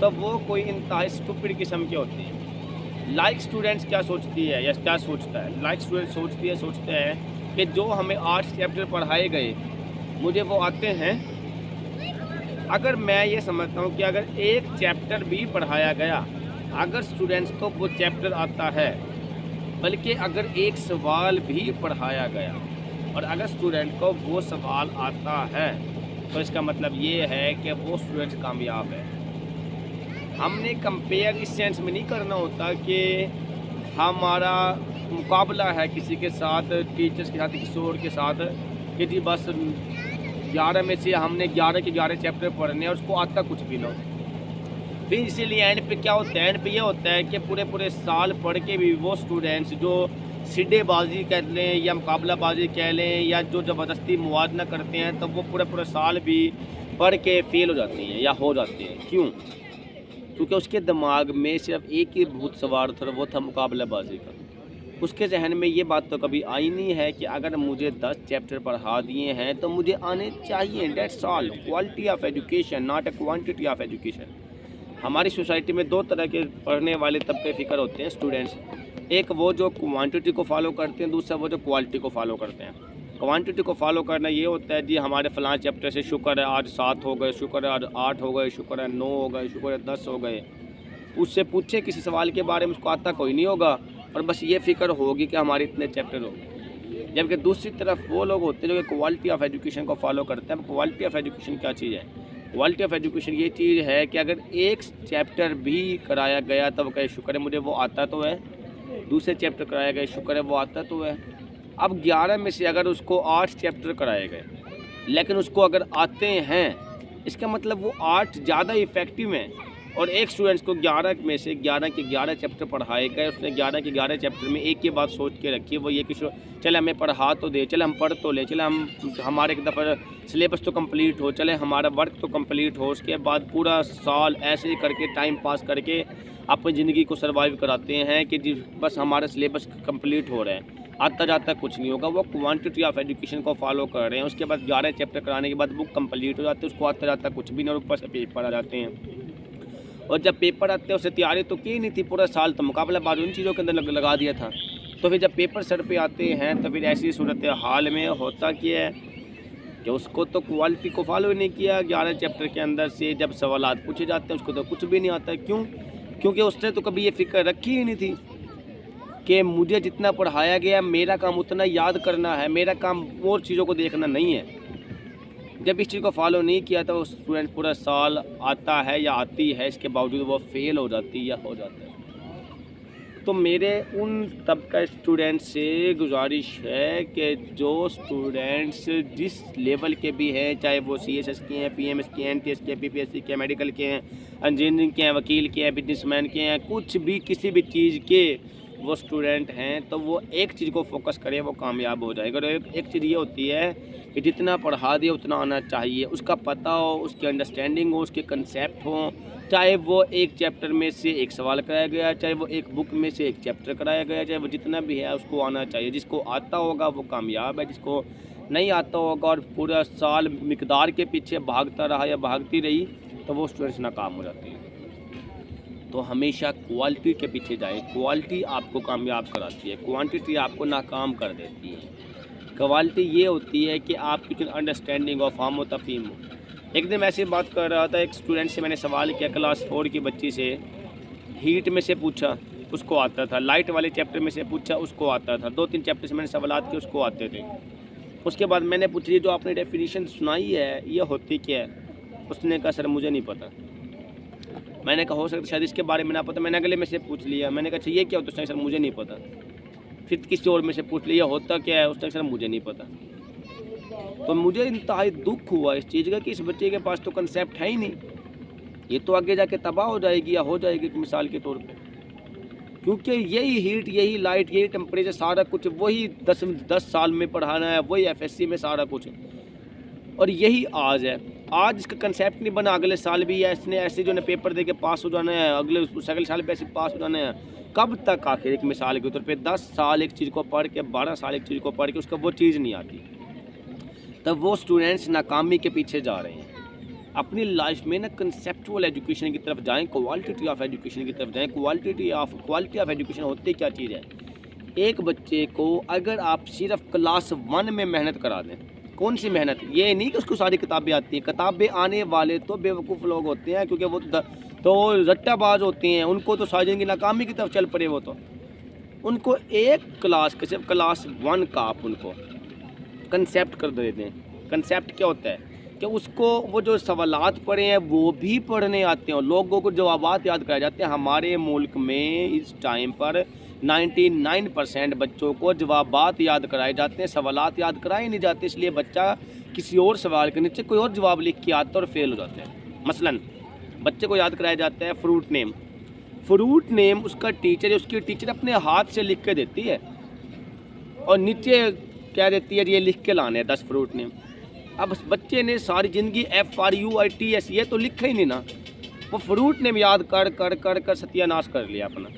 تو وہ کوئی انتہائی اسٹوپڈ قسم کے ہوتے ہیں. لائک اسٹوڈنٹس کیا سوچتی ہے یا کیا سوچتا ہے؟ لائک اسٹوڈنٹ سوچتے ہیں کہ جو ہمیں 8 چیپٹر پڑھائے گئے مجھے وہ آتے ہیں. اگر میں یہ سمجھتا ہوں کہ اگر ایک چیپٹر بھی پڑھایا گیا، اگر اسٹوڈنٹس کو وہ چیپٹر آتا ہے، بلکہ اگر ایک سوال بھی پڑھایا گیا اور اگر اسٹوڈنٹ کو وہ سوال آتا ہے تو اس کا مطلب یہ ہے کہ وہ اسٹوڈنٹ کامیاب ہے. ہم نے کمپیئر اس سینس میں نہیں کرنا ہوتا کہ ہمارا مقابلہ ہے کسی کے ساتھ، ٹیچرس کے ساتھ، کسی اور کے ساتھ، کہ جی بس 11 میں سے ہم نے 11 کے 11 چیپٹر پڑھنے اور اس کو آتا کچھ بھی نہ ہو. پھر اسی لیے اینڈ پہ کیا ہوتا ہے؟ اینڈ پہ یہ ہوتا ہے کہ پورے سال پڑھ کے بھی وہ اسٹوڈنٹس جو سیدھے بازی کہہ لیں یا مقابلہ بازی کہہ لیں یا جو زبردستی موازنہ کرتے ہیں، تو وہ پورے سال بھی پڑھ کے فیل ہو جاتی ہیں یا ہو جاتے ہیں. کیوں؟ کیونکہ اس کے دماغ میں صرف ایک ہی بھوت سوار تھا، وہ تھا مقابلہ بازی کا. اس کے ذہن میں یہ بات تو کبھی آئی نہیں ہے کہ اگر مجھے 10 چیپٹر پڑھا دیے ہیں تو مجھے آنے چاہیے. That's all. Quality of education not a quantity of education. ہماری سوسائٹی میں 2 طرح کے پڑھنے والے طبقے فکر ہوتے ہیں اسٹوڈنٹس. ایک وہ جو کوانٹٹی کو فالو کرتے ہیں، دوسرا وہ جو کوالٹی کو فالو کرتے ہیں. کوانٹٹی کو فالو کرنا یہ ہوتا ہے جی ہمارے فلاں چیپٹر سے شکر ہے آج 7 ہو گئے، شکر ہے آج 8 ہو گئے، شکر ہے 9 ہو گئے، شکر ہے 10 ہو گئے. اس سے پوچھیں کسی سوال کے بارے میں، اس کو آتا کوئی نہیں ہوگا اور بس یہ فکر ہوگی کہ ہمارے اتنے چیپٹر ہو گئے. جبکہ دوسری طرف وہ لوگ ہوتے ہیں جو کہ کوالٹی آف ایجوکیشن کو فالو کرتے ہیں. کوالٹی آف ایجوکیشن کیا چیز ہے؟ کوالٹی آف ایجوکیشن یہ چیز ہے کہ اگر ایک چیپٹر بھی کرایا گیا تو وہ کہے شکر ہے مجھے وہ آتا تو ہے، دوسرے چیپٹر کرایا گیا شکر ہے وہ آتا تو ہے. اب 11 میں سے اگر اس کو 8 چیپٹر کرائے گئے لیکن اس کو اگر آتے ہیں، اس کا مطلب وہ 8 زیادہ افیکٹو ہیں. اور ایک اسٹوڈنٹس کو 11 میں سے 11 کے 11 چیپٹر پڑھائے گئے، اس نے 11 کے 11 چیپٹر میں ایک ہی بات سوچ کے رکھی ہے، وہ یہ کہ چلے ہمیں پڑھا تو دے، چلے ہم پڑھ تو لیں، چلے ہمارے ایک دفعہ سلیبس تو کمپلیٹ ہو، چلے ہمارا ورک تو کمپلیٹ ہو. اس کے بعد پورا سال ایسے ہی کر کے ٹائم پاس کر کے اپنی زندگی کو سروائیو کراتے ہیں کہ جی بس ہمارا سلیبس کمپلیٹ ہو رہا ہے، آتا جاتا کچھ نہیں ہوگا. وہ کوانٹٹی آف ایجوکیشن کو فالو کر رہے ہیں. اس کے بعد 11 چیپٹر کرانے کے بعد بک کمپلیٹ ہو جاتی ہے، اس کو آتا جاتا کچھ بھی نہیں اور اوپر سے پیپر آ جاتے ہیں. اور جب پیپر آتے ہیں اسے تیاری تو کی نہیں تھی، پورا سال تو مقابلہ بازی ان چیزوں کے اندر لگا دیا تھا. تو پھر جب پیپر سر پہ آتے ہیں تو پھر ایسی صورت حال میں ہوتا کیا ہے کہ اس کو تو کوالٹی کو فالو نہیں کیا. 11 چیپٹر کے اندر سے جب سوالات پوچھے جاتے ہیں اس کو تو کچھ بھی نہیں آتا. کیوں؟ کیونکہ اس نے تو کبھی یہ فکر رکھی ہی نہیں تھی کہ مجھے جتنا پڑھایا گیا میرا کام اتنا یاد کرنا ہے، میرا کام اور چیزوں کو دیکھنا نہیں ہے. جب اس چیز کو فالو نہیں کیا تو وہ اسٹوڈنٹ پورا سال آتا ہے یا آتی ہے، اس کے باوجود وہ فیل ہو جاتی یا ہو جاتا ہے. تو میرے ان طبقہ اسٹوڈنٹ سے گزارش ہے کہ جو اسٹوڈنٹس جس لیول کے بھی ہیں، چاہے وہ CSS کے ہیں، PMS کے ہیں، NTS کے ہیں، PPSC کے ہیں، میڈیکل کے ہیں، انجینئرنگ کے ہیں، وکیل کے ہیں، بزنس مین کے ہیں، کچھ بھی کسی بھی چیز کے وہ اسٹوڈنٹ ہیں، تو وہ ایک چیز کو فوکس کرے وہ کامیاب ہو جائے گا. اور ایک چیز یہ ہوتی ہے کہ جتنا پڑھا دے اتنا آنا چاہیے، اس کا پتہ ہو، اس کی انڈرسٹینڈنگ ہو، اس کے کنسیپٹ ہوں. چاہے وہ ایک چیپٹر میں سے ایک سوال کرایا گیا، چاہے وہ ایک بک میں سے ایک چیپٹر کرایا گیا، چاہے وہ جتنا بھی ہے اس کو آنا چاہیے. جس کو آتا ہوگا وہ کامیاب ہے، جس کو نہیں آتا ہوگا اور پورا سال مقدار کے پیچھے بھاگتا رہا یا بھاگتی رہی تو وہ اسٹوڈنٹس ناکام ہو جاتے ہیں. تو ہمیشہ کوالٹی کے پیچھے جائے. کوالٹی آپ کو کامیاب کراتی ہے، کوانٹٹی آپ کو ناکام کر دیتی ہے. کوالٹی یہ ہوتی ہے کہ آپ کی انڈرسٹینڈنگ اور فہم و تفہیم ہو. ایک دن ایسی بات کر رہا تھا، ایک اسٹوڈنٹ سے میں نے سوال کیا، کلاس 4 کی بچی سے. ہیٹ میں سے پوچھا اس کو آتا تھا، لائٹ والے چیپٹر میں سے پوچھا اس کو آتا تھا، 2-3 چیپٹر سے میں نے سوالات کیے اس کو آتے تھے. اس کے بعد میں نے پوچھی جو آپ نے ڈیفینیشن سنائی ہے یہ ہوتی کیا ہے؟ اس نے کہا سر مجھے نہیں پتہ. میں نے کہا ہو سکتا شاید اس کے بارے میں نہ پتہ. میں نے اگلے میں سے پوچھ لیا، میں نے کہا اچھا یہ کیا ہوتا ہے؟ سر مجھے نہیں پتہ. پھر کسی اور میں سے پوچھ لیا ہوتا کیا ہے؟ اس نے سر مجھے نہیں پتہ. تو مجھے انتہائی دکھ ہوا اس چیز کا کہ اس بچے کے پاس تو کنسیپٹ ہے ہی نہیں. یہ تو آگے جا کے تباہ ہو جائے گی یا ہو جائے گی مثال کے طور پہ. کیونکہ یہی ہیٹ، یہی لائٹ، یہی ٹمپریچر، سارا کچھ وہی 10 سال میں پڑھانا ہے، وہی FSC میں سارا کچھ. اور یہی آج ہے. آج اس کا کنسیپٹ نہیں بنا، اگلے سال بھی ہے اس نے ایسے جو ہے پیپر دے کے پاس ہو جانا ہے، اگلے سال بھی ایسے پاس ہو جانا ہے. کب تک آخر؟ ایک مثال کے طور پہ 10 سال ایک چیز کو پڑھ کے، 12 سال ایک چیز کو پڑھ کے اس کا وہ چیز نہیں آتی، تب وہ اسٹوڈنٹس ناکامی کے پیچھے جا رہے ہیں. اپنی لائف میں نا کنسیپچول ایجوکیشن کی طرف جائیں، کوالٹی آف ایجوکیشن کی طرف جائیں۔ کوالٹی آف ایجوکیشن ہوتی کیا چیز ہے؟ ایک بچے کو اگر آپ صرف کلاس 1 میں محنت کرا دیں، کون سی محنت؟ یہ نہیں کہ اس کو ساری کتابیں آتی ہیں، کتابیں آنے والے تو بیوقوف لوگ ہوتے ہیں، کیونکہ وہ تو رٹا باز ہوتے ہیں، ان کو تو ساری زندگی ناکامی کی طرف چل پڑے۔ وہ تو ان کو ایک کلاس کے صرف کلاس 1 کا آپ ان کو کنسیپٹ کر دیتے ہیں۔ کنسیپٹ کیا ہوتا ہے کہ اس کو وہ جو سوالات پڑھے ہیں وہ بھی پڑھنے آتے ہیں، لوگوں کو جوابات یاد کرائے جاتے ہیں۔ ہمارے ملک میں اس ٹائم پر 99% بچوں کو جوابات یاد کرائے جاتے ہیں، سوالات یاد کرائے نہیں جاتے، اس لیے بچہ کسی اور سوال کے نیچے کوئی اور جواب لکھ کے آتا ہے اور فیل ہو جاتے ہیں۔ مثلا بچے کو یاد کرایا جاتا ہے فروٹ نیم، فروٹ نیم اس کا ٹیچر، اس کی ٹیچر اپنے ہاتھ سے لکھ کے دیتی ہے اور نیچے کیا دیتی ہے، یہ لکھ کے لانے ہیں 10 فروٹ نیم۔ اب اس بچے نے ساری زندگی FRUITS یہ تو لکھا ہی نہیں نا، وہ فروٹ نیم یاد کر ستیہ ناش کر لیا اپنا،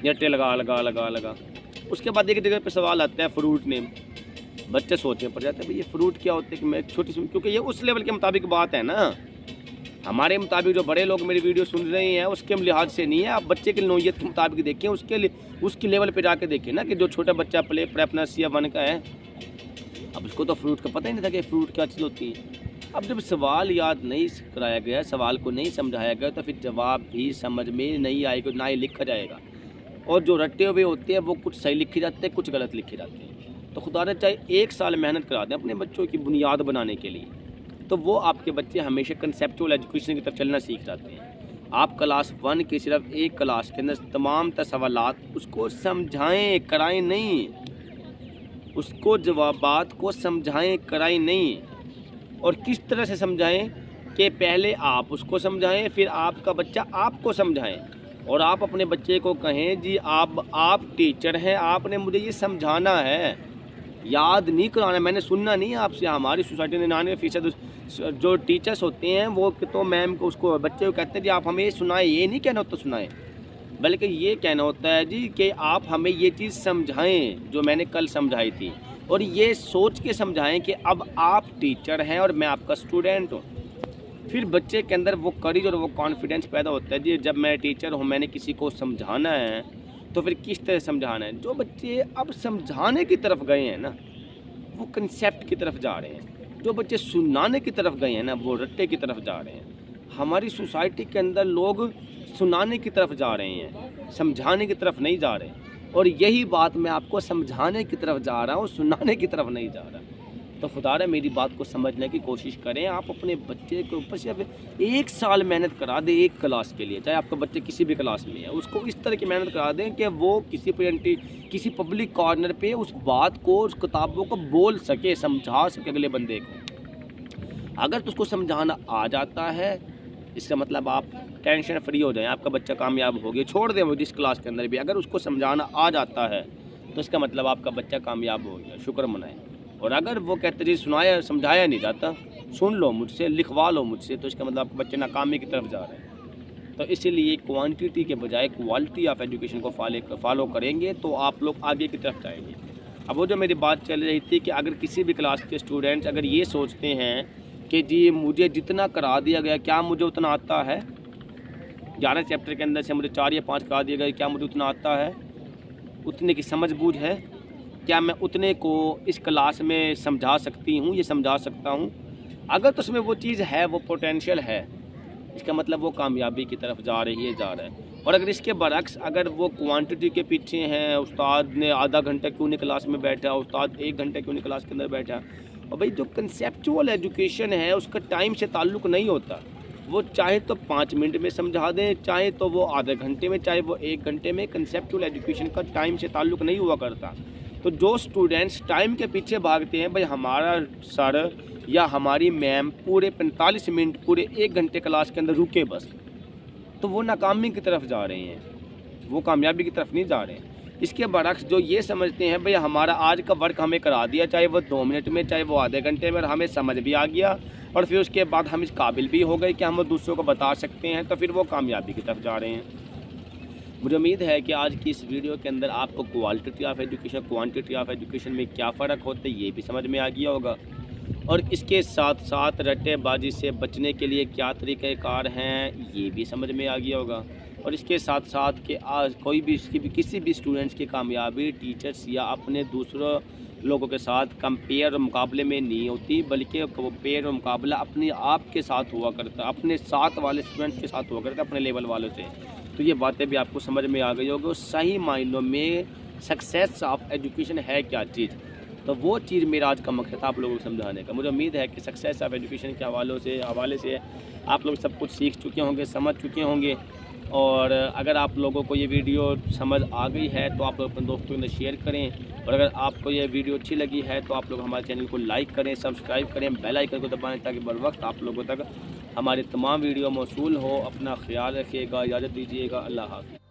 جٹے لگا۔ اس کے بعد ایک جگہ پہ سوال آتا ہے فروٹ نیم، بچے سوچنے پڑ جاتے ہیں بھئی یہ فروٹ کیا ہوتے ہیں، کہ میں چھوٹی سی، کیونکہ یہ اس لیول کے مطابق بات ہے نا، ہمارے مطابق جو بڑے لوگ میری ویڈیو سن رہے ہیں اس کے لحاظ سے نہیں ہے، آپ بچے کی نوعیت کے مطابق دیکھیں، اس کی لیول پہ جا کے دیکھیں نا، کہ جو چھوٹا بچہ پریپ نرسری 1 کا ہے، اب اس کو تو فروٹ کا پتہ ہی نہیں تھا کہ فروٹ کیا چیز ہوتی ہے۔ اب جب سوال یاد نہیں کرایا گیا، سوال کو نہیں سمجھایا گیا، تو پھر جواب بھی سمجھ میں نہیں آئے گا، نہ ہی لکھا جائے گا، اور جو رٹے ہوئے ہوتے ہیں وہ کچھ صحیح لکھے جاتے ہیں، کچھ غلط لکھے جاتے ہیں۔ تو خدا نہ چاہے 1 سال محنت کرا دیں اپنے بچوں کی بنیاد بنانے کے لیے، تو وہ آپ کے بچے ہمیشہ کنسیپچول ایجوکیشن کی طرف چلنا سیکھ جاتے ہیں۔ آپ کلاس 1 کی صرف ایک کلاس کے اندر تمام سوالات اس کو سمجھائیں، کرائیں نہیں، اس کو جوابات کو سمجھائیں، کرائیں نہیں، اور کس طرح سے سمجھائیں کہ پہلے آپ اس کو سمجھائیں، پھر آپ کا بچہ آپ کو سمجھائیں، اور آپ اپنے بچے کو کہیں جی آپ ٹیچر ہیں، آپ نے مجھے یہ سمجھانا ہے، یاد نہیں کرانا، میں نے سننا نہیں ہے آپ سے۔ ہماری سوسائٹی میں 99% جو ٹیچرس ہوتے ہیں وہ تو میم کو اس کو بچے کو کہتے ہیں جی آپ ہمیں یہ سنائیں، یہ نہیں کہنا ہوتا سنائیں، بلکہ یہ کہنا ہوتا ہے جی کہ آپ ہمیں یہ چیز سمجھائیں جو میں نے کل سمجھائی تھی، اور یہ سوچ کے سمجھائیں کہ اب آپ ٹیچر ہیں اور میں آپ کا اسٹوڈنٹ ہوں۔ پھر بچے کے اندر وہ کریج اور وہ کانفیڈنس پیدا ہوتا ہے جی جب میں ٹیچر ہوں، میں نے کسی کو سمجھانا ہے تو پھر کس طرح سمجھانا ہے۔ جو بچے اب سمجھانے کی طرف گئے ہیں نا وہ کنسیپٹ کی طرف جا رہے ہیں، جو بچے سنانے کی طرف گئے ہیں نا وہ رٹے کی طرف جا رہے ہیں۔ ہماری سوسائٹی کے اندر لوگ سنانے کی طرف جا رہے ہیں، سمجھانے کی طرف نہیں جا رہے، اور یہی بات میں آپ کو سمجھانے کی طرف جا رہا ہوں، سنانے کی طرف نہیں جا رہا۔ تو خدا رہا میری بات کو سمجھنے کی کوشش کریں، آپ اپنے بچے کے اوپر صرف 1 سال محنت کرا دیں ایک کلاس کے لیے، چاہے آپ کا بچے کسی بھی کلاس میں ہے، اس کو اس طرح کی محنت کرا دیں کہ وہ کسی پبلک کارنر پہ اس بات کو، اس کتابوں کو بول سکے، سمجھا سکے اگلے بندے کو۔ اگر تو اس کو سمجھانا آ جاتا ہے، اس کا مطلب آپ ٹینشن فری ہو جائیں، آپ کا بچہ کامیاب ہو گیا، چھوڑ دیں وہ جس کلاس کے اندر بھی، اگر اس کو سمجھانا آ جاتا ہے تو اس کا مطلب آپ کا بچہ کامیاب ہو گیا، شکر منائیں۔ اور اگر وہ کہتے جی سنایا سمجھایا نہیں جاتا، سن لو مجھ سے، لکھوا لو مجھ سے، تو اس کا مطلب آپ کا بچہ ناکامی کی طرف جا رہا ہے۔ تو اسی لیے کوانٹٹی کے بجائے کوالٹی آف ایجوکیشن کو فالو کریں گے تو آپ لوگ آگے کی طرف جائیں گے۔ اب وہ جو میری بات چل رہی تھی کہ اگر کسی بھی کلاس کے اسٹوڈنٹس اگر یہ سوچتے ہیں کہ جی مجھے جتنا کرا دیا گیا کیا مجھے اتنا آتا ہے، 11 چیپٹر کے اندر سے مجھے 4 یا 5 کرا دیا گیا، کیا مجھے اتنا آتا ہے، اتنے کی سمجھ بوجھ ہے، کیا میں اتنے کو اس کلاس میں سمجھا سکتی ہوں، یہ سمجھا سکتا ہوں، اگر تو اس میں وہ چیز ہے، وہ پوٹینشیل ہے، اس کا مطلب وہ کامیابی کی طرف جا رہا ہے۔ اور اگر اس کے برعکس اگر وہ کوانٹٹی کے پیچھے ہیں، استاد نے آدھا گھنٹہ کیوں نہیں کلاس میں بیٹھا، استاد 1 گھنٹہ کیوں نہیں کلاس کے اندر بیٹھا، اور بھائی جو کنسیپچول ایجوکیشن ہے اس کا ٹائم سے تعلق نہیں ہوتا، وہ چاہے تو 5 منٹ میں سمجھا دیں، چاہے تو وہ آدھے گھنٹے میں، چاہے وہ 1 گھنٹے میں، کنسیپچول ایجوکیشن کا ٹائم سے تعلق نہیں ہوا کرتا۔ تو جو سٹوڈنٹس ٹائم کے پیچھے بھاگتے ہیں، بھائی ہمارا سر یا ہماری میم پورے 45 منٹ پورے 1 گھنٹے کلاس کے اندر رکے بس، تو وہ ناکامی کی طرف جا رہے ہیں، وہ کامیابی کی طرف نہیں جا رہے ہیں۔ اس کے برعکس جو یہ سمجھتے ہیں بھئی ہمارا آج کا ورک ہمیں کرا دیا، چاہے وہ 2 منٹ میں، چاہے وہ آدھے گھنٹے میں، اور ہمیں سمجھ بھی آ گیا، اور پھر اس کے بعد ہم اس قابل بھی ہو گئے کہ ہم دوسروں کو بتا سکتے ہیں، تو پھر وہ کامیابی کی طرف جا رہے ہیں۔ مجھے امید ہے کہ آج کی اس ویڈیو کے اندر آپ کو quality of education, quantity of education میں کیا فرق ہوتا ہے یہ بھی سمجھ میں آ گیا ہوگا۔ اور اس کے ساتھ ساتھ رٹے بازی سے بچنے کے لیے کیا طریقہ کار ہیں یہ بھی سمجھ میں آ گیا ہوگا۔ اور اس کے ساتھ ساتھ کہ آج کوئی بھی کسی بھی اسٹوڈنٹس کی کامیابی ٹیچرز یا اپنے دوسروں لوگوں کے ساتھ کمپیئر اور مقابلے میں نہیں ہوتی، بلکہ کمپیئر اور مقابلہ اپنے آپ کے ساتھ ہوا کرتا ہے، اپنے ساتھ والے اسٹوڈنٹس کے ساتھ ہوا کرتا ہے، اپنے لیول والوں سے۔ تو یہ باتیں بھی آپ کو سمجھ میں آ گئی ہوگی۔ اور صحیح معنوں میں سکسیس آف ایجوکیشن ہے کیا چیز، تو وہ چیز میرا آج کا مقصد تھا آپ لوگوں کو سمجھانے کا۔ مجھے امید ہے کہ سکسیس آف ایجوکیشن کے حوالے سے آپ لوگ سب کچھ سیکھ چکے ہوں گے، سمجھ چکے ہوں گے۔ اور اگر آپ لوگوں کو یہ ویڈیو سمجھ آ گئی ہے تو آپ لوگ اپنے دوستوں میں شیئر کریں، اور اگر آپ کو یہ ویڈیو اچھی لگی ہے تو آپ لوگ ہمارے چینل کو لائک کریں، سبسکرائب کریں، بیل آئیکن کو دبائیں تاکہ بر وقت آپ لوگوں تک ہماری تمام ویڈیو موصول ہو۔ اپنا خیال رکھیے گا، اجازت دیجیے گا، اللہ حافظ۔